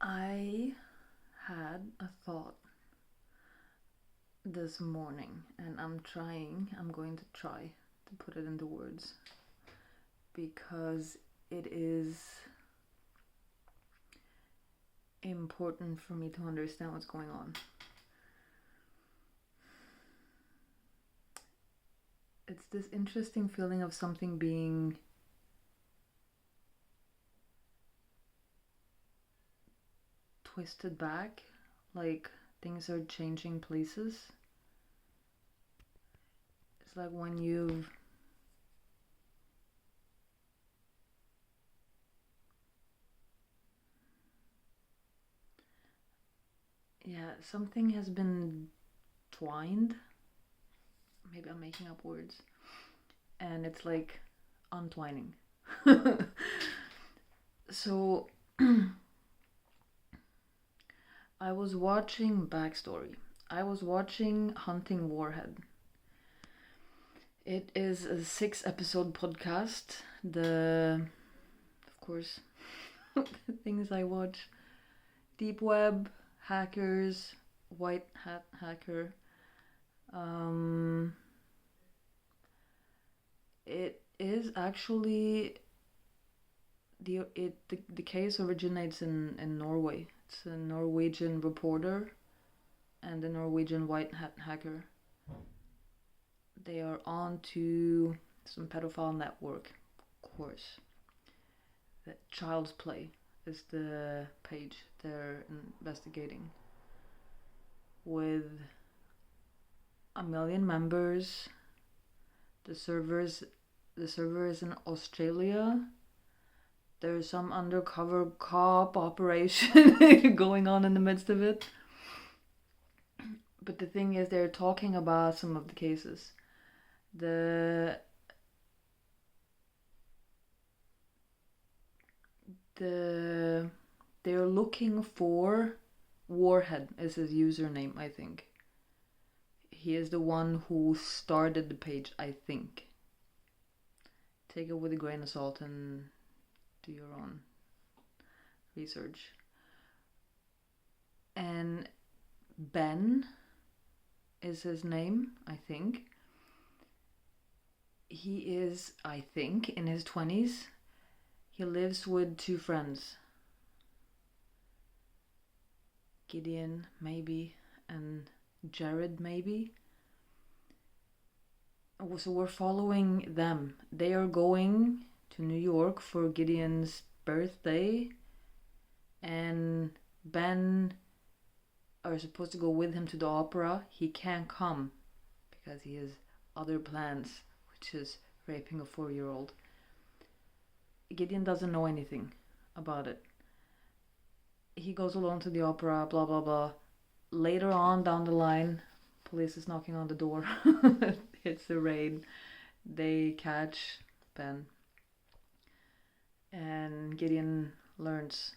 I had a thought this morning, and I'm going to try to put it into words because it is important for me to understand what's going on. It's this interesting feeling of something being twisted back, like things are changing places. It's like when you've something has been twined. Maybe I'm making up words. And it's like untwining. So I was watching Backstory. I was watching Hunting Warhead. It is a 6-episode podcast. Of course, the things I watch: Deep Web, Hackers, White Hat Hacker. It is actually the case originates in Norway. It's a Norwegian reporter and a Norwegian white hat hacker. They are on to some pedophile network, of course. That Child's Play is the page they're investigating, with a million members. The server is in Australia. There's some undercover cop operation going on in the midst of it. But the thing is, they're talking about some of the cases. They're looking for Warhead is his username, I think. He is the one who started the page, I think. Take it with a grain of salt and do your own research. And Ben is his name, I think. He is, I think, in his 20s. He lives with 2 friends. Gideon, maybe, and Jared, maybe. So we're following them. They are going to New York for Gideon's birthday, and Ben are supposed to go with him to the opera. He can't come because he has other plans, which is raping a 4-year-old. Gideon doesn't know anything about it. He goes alone to the opera, blah blah blah. Later on down the line, police is knocking on the door. It's a raid. They catch Ben. And Gideon learns,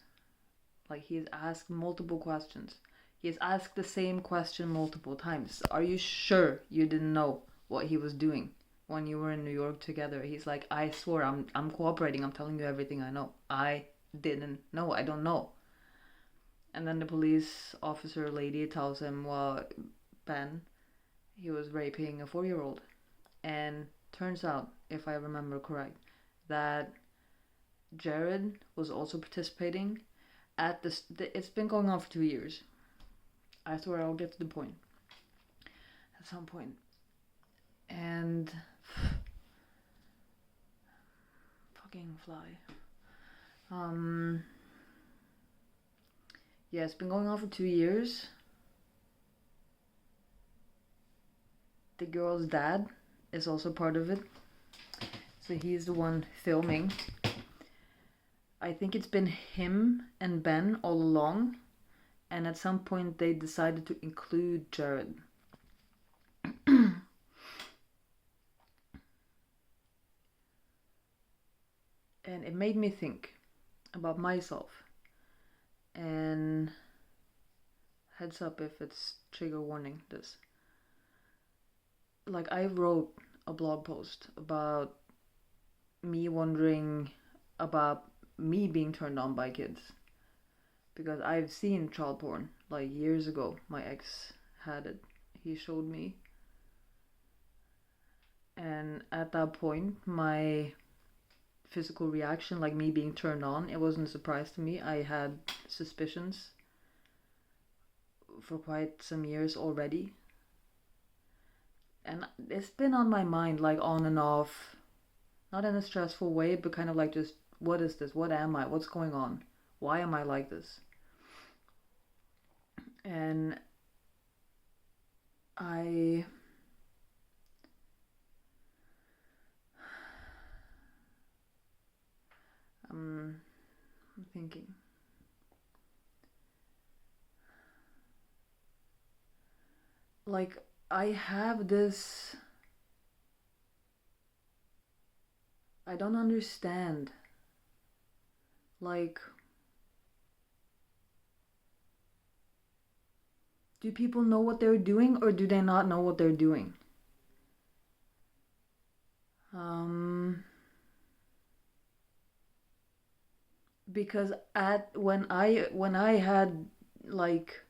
like, he's asked multiple questions. He's asked the same question multiple times. Are you sure you didn't know what he was doing when you were in New York together? He's like, I swear, I'm cooperating. I'm telling you everything I know. I didn't know. I don't know. And then the police officer lady tells him, well, Ben, he was raping a 4-year-old. And turns out, if I remember correct, that Jared was also participating at this. It's been going on for 2 years. I swear I'll get to the point at some point. And fucking fly. Yeah, it's been going on for 2 years. The girl's dad is also part of it. So he's the one filming. I think it's been him and Ben all along. And at some point they decided to include Jared. And it made me think about myself. And heads up if it's trigger warning, this. Like, I wrote a blog post about me wondering about me being turned on by kids. because I've seen child porn like years ago. My ex had it. He showed me. And at that point, my physical reaction, like me being turned on, it wasn't a surprise to me. I had suspicions for quite some years already. And it's been on my mind, like on and off, not in a stressful way, but kind of like just, what is this? What am I? What's going on? Why am I like this? And I'm thinking. Like, I have this. I don't understand. Like, do people know what they're doing or do they not know what they're doing? Because when I had like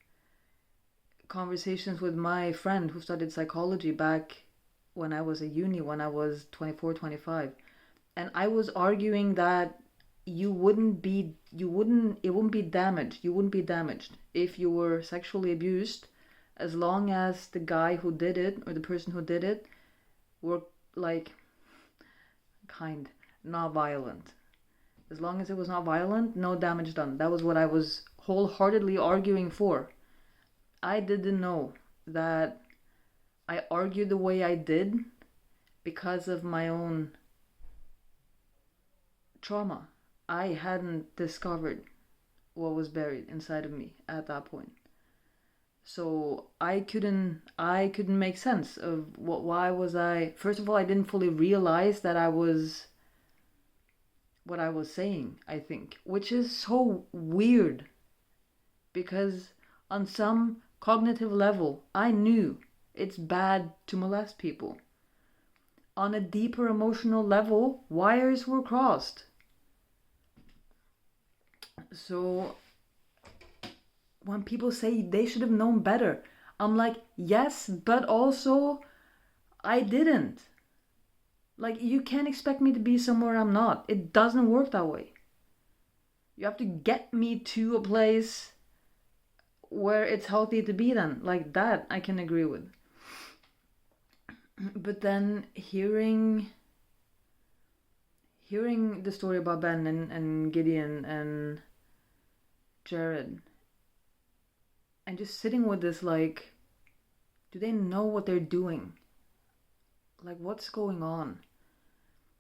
conversations with my friend who studied psychology back when I was at uni, when I was 24, 25, and I was arguing that it wouldn't be damaged. You wouldn't be damaged if you were sexually abused, as long as the guy who did it or the person who did it were like kind, not violent. As long as it was not violent, no damage done. That was what I was wholeheartedly arguing for. I didn't know that I argued the way I did because of my own trauma. I hadn't discovered what was buried inside of me at that point. So I couldn't make sense of why was I. First of all, I didn't fully realize that I was what I was saying, I think, which is so weird because on some cognitive level, I knew it's bad to molest people. On a deeper emotional level, wires were crossed. So when people say they should have known better, I'm like, yes, but also I didn't. Like, you can't expect me to be somewhere I'm not. It doesn't work that way. You have to get me to a place where it's healthy to be then. Like, that I can agree with. But then hearing the story about Ben and Gideon and Jared, and just sitting with this, like, do they know what they're doing? Like, what's going on?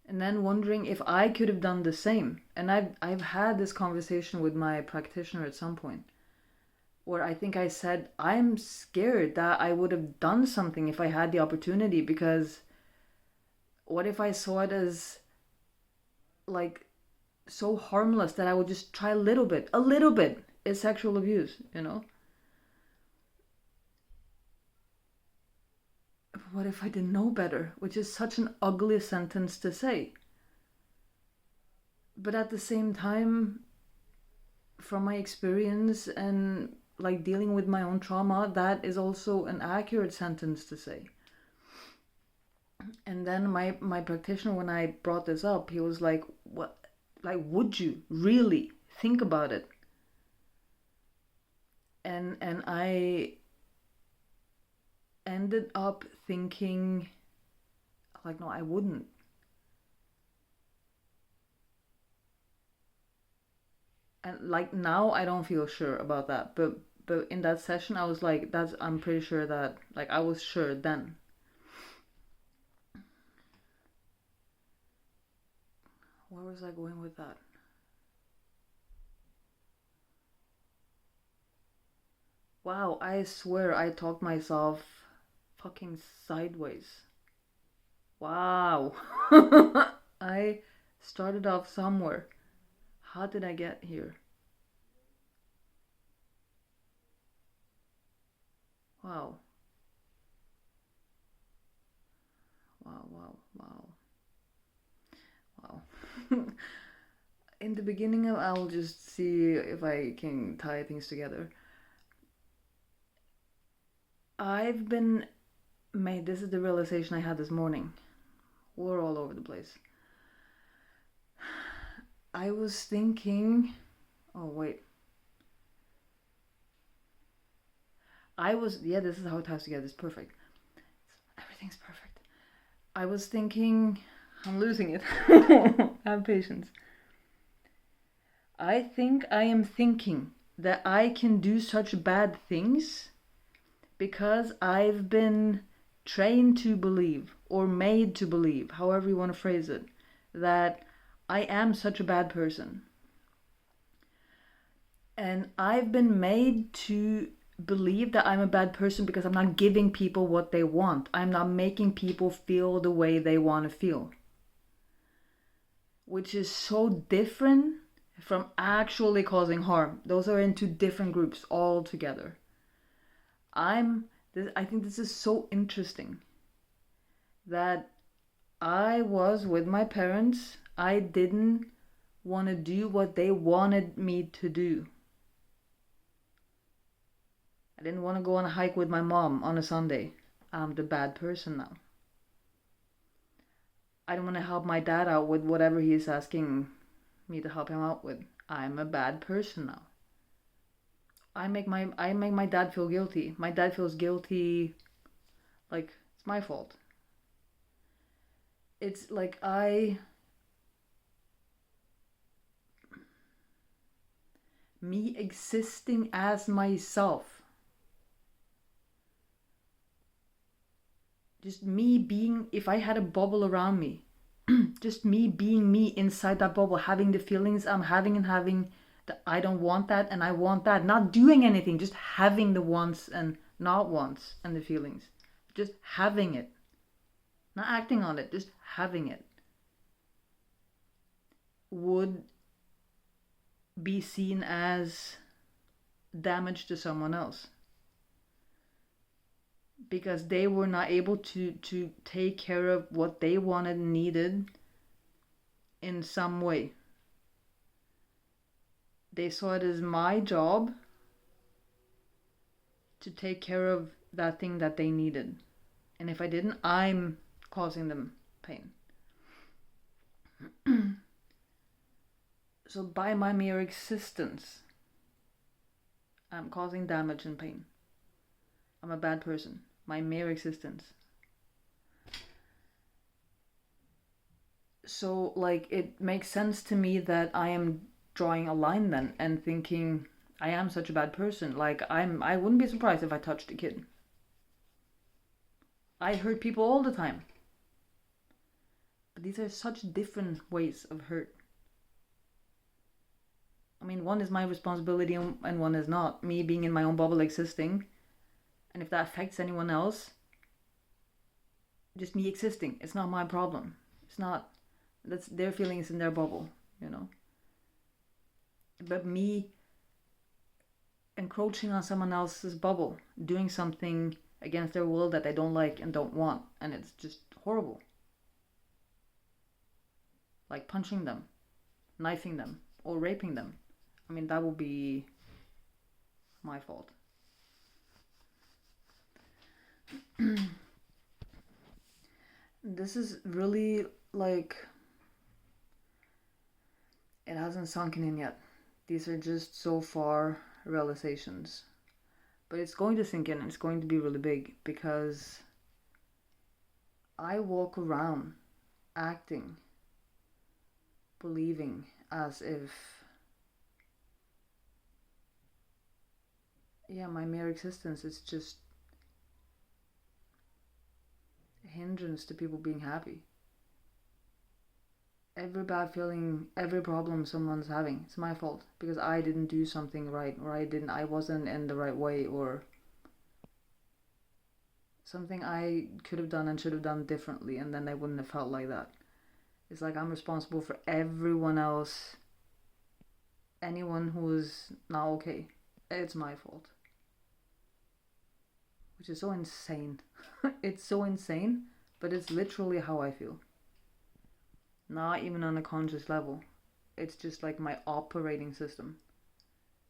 And then wondering if I could have done the same. And I've had this conversation with my practitioner at some point, where I think I said, I'm scared that I would have done something if I had the opportunity, because what if I saw it as like so harmless that I would just try a little bit is sexual abuse, you know? What if I didn't know better? Which is such an ugly sentence to say. But at the same time, from my experience and like dealing with my own trauma, that is also an accurate sentence to say. And then my practitioner, when I brought this up, he was like, what, like, would you really think about it? And I ended up thinking, like, no, I wouldn't. And like now I don't feel sure about that, but in that session I was like, I'm pretty sure that, like, I was sure then. Where was I going with that? Wow, I swear I talked myself fucking sideways. Wow. I started off somewhere. How did I get here? Wow. Wow, wow, wow. Wow. In the beginning, I'll just see if I can tie things together. I've been made, this is the realization I had this morning. We're all over the place. I was thinking, oh wait. Yeah, this is how it ties together. It's perfect. Everything's perfect. I was thinking, I'm losing it. Have patience. I think I am thinking that I can do such bad things because I've been trained to believe, or made to believe, however you want to phrase it, that I am such a bad person. And I've been made to believe that I'm a bad person because I'm not giving people what they want. I'm not making people feel the way they want to feel. Which is so different from actually causing harm. Those are in two different groups altogether. I think this is so interesting that I was with my parents. I didn't want to do what they wanted me to do. I didn't want to go on a hike with my mom on a Sunday. I'm the bad person now. I don't want to help my dad out with whatever he is asking me to help him out with. I'm a bad person now. I make my dad feel guilty. My dad feels guilty, like it's my fault. It's like me existing as myself. Just me being, if I had a bubble around me, just me being me inside that bubble, having the feelings I'm having and having that I don't want that and I want that. Not doing anything, just having the wants and not wants and the feelings. Just having it. Not acting on it, just having it. Would be seen as damage to someone else. Because they were not able to take care of what they wanted and needed in some way. They saw it as my job to take care of that thing that they needed. And if I didn't, I'm causing them pain. So by my mere existence, I'm causing damage and pain. I'm a bad person. My mere existence. So, like, it makes sense to me that I am drawing a line then and thinking I am such a bad person. Like, I wouldn't be surprised if I touched a kid. I hurt people all the time. But these are such different ways of hurt. I mean, one is my responsibility and one is not. Me being in my own bubble existing. And if that affects anyone else, just me existing. It's not my problem. It's not. That's their feelings in their bubble, you know. But me encroaching on someone else's bubble, doing something against their will that they don't like and don't want, and it's just horrible. Like punching them, knifing them, or raping them. I mean, that would be my fault. This is really like, it hasn't sunken in yet. These are just so far realizations. But it's going to sink in and it's going to be really big because I walk around acting, believing as if, yeah, my mere existence is just a hindrance to people being happy. Every bad feeling, every problem someone's having, it's my fault because I didn't do something right, or I wasn't in the right way, or something I could have done and should have done differently, and then I wouldn't have felt like that. It's like I'm responsible for everyone else, anyone who is not okay. It's my fault. Which is so insane. It's so insane, but it's literally how I feel. Not even on a conscious level. it's just like my operating system.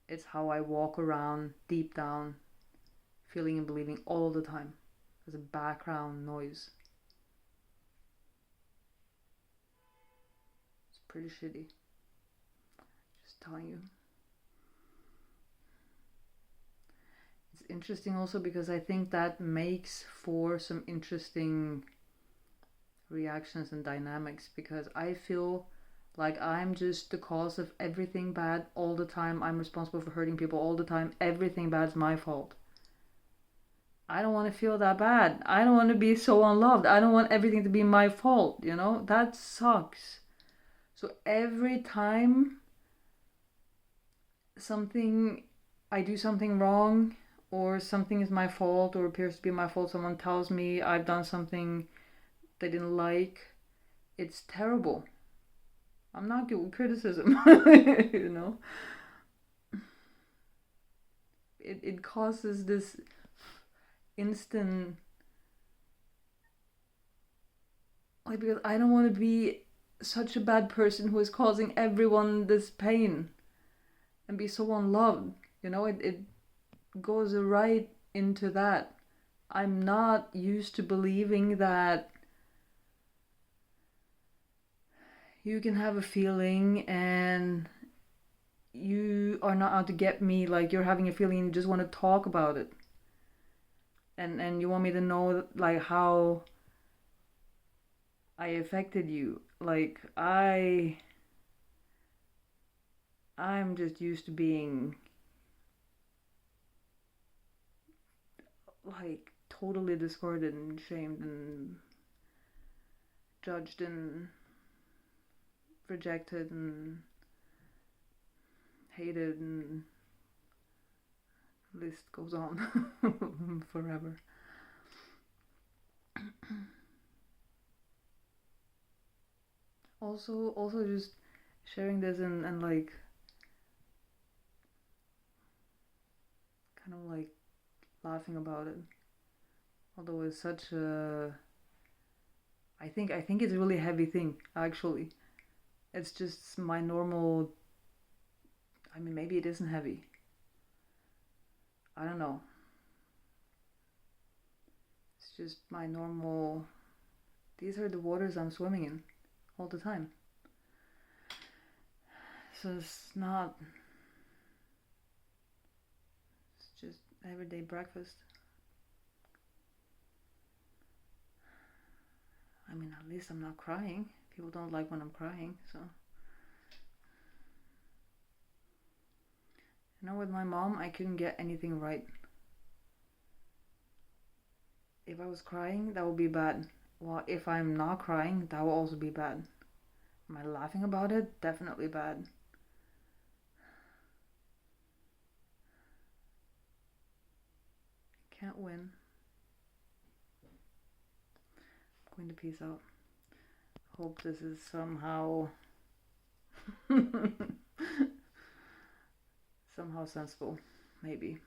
It's how I walk around deep down, feeling and believing all the time as a background noise. It's pretty shitty. Just telling you. It's interesting also because I think that makes for some interesting reactions and dynamics, because I feel like I'm just the cause of everything bad all the time. I'm responsible for hurting people all the time. Everything bad's my fault. I don't want to feel that bad. I don't want to be so unloved. I don't want everything to be my fault, you know? That sucks. So every time I do something wrong, or something is my fault, or appears to be my fault, someone tells me I've done something they didn't like, it's terrible. I'm not good with criticism, you know? It causes this instant, like, because I don't want to be such a bad person who is causing everyone this pain and be so unloved, you know? It goes right into that. I'm not used to believing that you can have a feeling and you are not out to get me. Like, you're having a feeling and you just want to talk about it, and you want me to know like how I affected you. Like, I'm just used to being like totally discarded and shamed and judged and rejected and hated, and the list goes on forever. Also just sharing this and like kind of like laughing about it, although it's such a, I think it's a really heavy thing, actually. It's just my normal, I mean, maybe it isn't heavy, I don't know. It's just my normal, these are the waters I'm swimming in all the time. So it's just everyday breakfast. I mean, at least I'm not crying. People don't like when I'm crying, so. You know, with my mom, I couldn't get anything right. If I was crying, that would be bad. Well, if I'm not crying, that will also be bad. Am I laughing about it? Definitely bad. Can't win. I'm going to peace out. Hope this is somehow somehow sensible. Maybe.